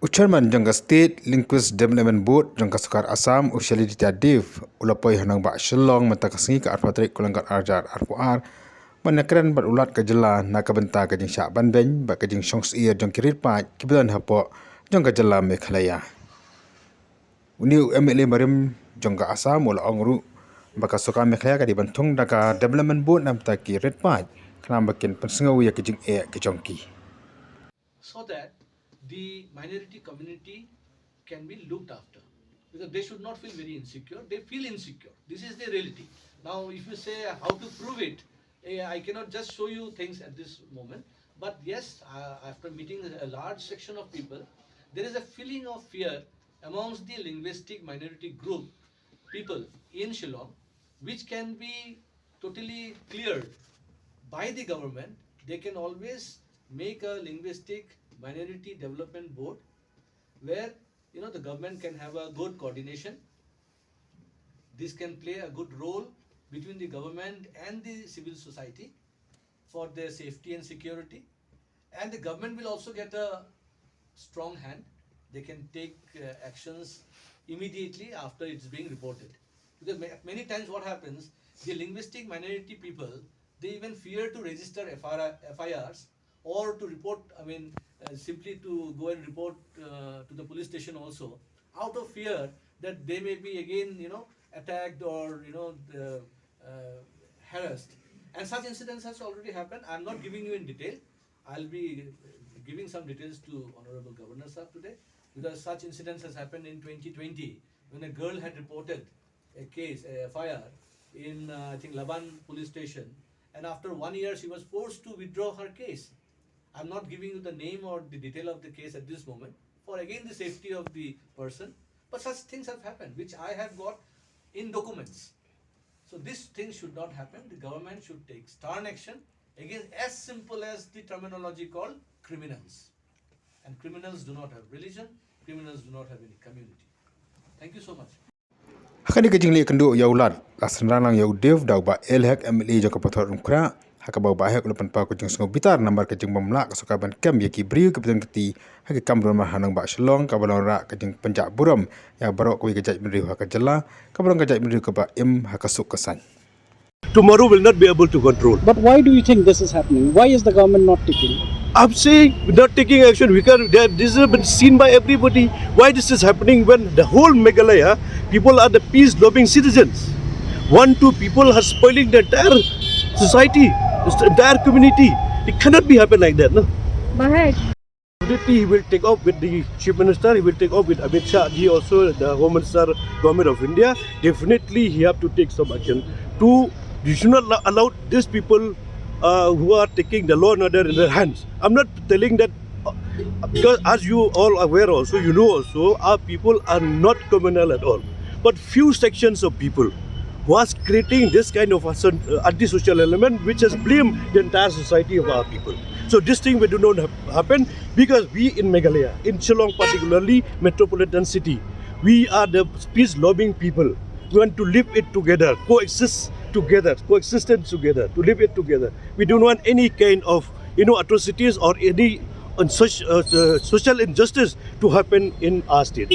Uchairman jangka State Linguist Development Board jangka Sukar Assam usiali Dev ulapoi hanang ba Shillong matakangi ke arpatrik kulangkat arjar arpuar manakran bat ulat ke jela nak benta ke jing Syaban ben ba ke jing Syier jang kirit pa kibulan hapo jangka jela Meghalaya. Uni MLA Barim jangka Assam ula ongru baka suka Meghalaya ka dibantung daka Development Board nam ta kirit pa kelam bakin pensengawi ke jing ke jongki. So that the minority community can be looked after, because they should not feel very insecure. They feel insecure. This is the reality. Now, if you say how to prove it, I cannot just show you things at this moment. But yes, after meeting a large section of people, there is a feeling of fear amongst the linguistic minority group people in Shillong, which can be totally cleared by the government. They can always make a linguistic minority development board where the government can have a good coordination. This can play a good role between the government and the civil society for their safety and security, and the government will also get a strong hand. They can take actions immediately after it's being reported, because many times what happens, the linguistic minority people, they even fear to register FIRs or to report, simply to go and report to the police station also, out of fear that they may be again, attacked or, harassed. And such incidents has already happened. I'm not giving you in detail. I'll be giving some details to Honorable Governor Sir today, because such incidents has happened in 2020 when a girl had reported a case, a FIR in, I think, Laban police station, and after 1 year she was forced to withdraw her case. I'm not giving you the name or the detail of the case at this moment, for again the safety of the person. But such things have happened, which I have got in documents. So this thing should not happen. The government should take stern action against as simple as the terminology called criminals. And criminals do not have religion, criminals do not have any community. Thank you so much. Hakani ke jingli kendo ya ulat asranang ya Dev dau ba elhek MLA jaka pathor umkra hakabau ba hek lupan pa ko jing sungo bitar nambar ke jing mamla ka sokaban kem ya ki bri ke betung keti hak kamron ma hanang ba Shillong ka balon ra ke jing penjak buram ya barok ko ke jaj mri ha ka jela ka balon ka jaj mri ka ba im ha ka suk kesan. Tomorrow will not be able to control. But why do you think this is happening? Why is the government not taking? I'm saying not taking action because this has been seen by everybody. Why this is happening when the whole Meghalaya people are the peace-loving citizens. 1-2 people are spoiling the entire society, the entire community. It cannot be happen like that, no? Definitely he will take off with the Chief Minister, he will take off with Amit Shah ji also, the Home Minister, Government of India. Definitely he have to take some action. You should not allow these people who are taking the law and order in their hands. I'm not telling that because as you all aware also, you know also, our people are not criminal at all. But few sections of people was creating this kind of anti-social element which has blamed the entire society of our people. So this thing will do not happen because we in Meghalaya, in Shillong particularly, metropolitan city, we are the peace-loving people. We want to live it together, coexistence together, to live it together. We don't want any kind of atrocities or any social injustice to happen in our state.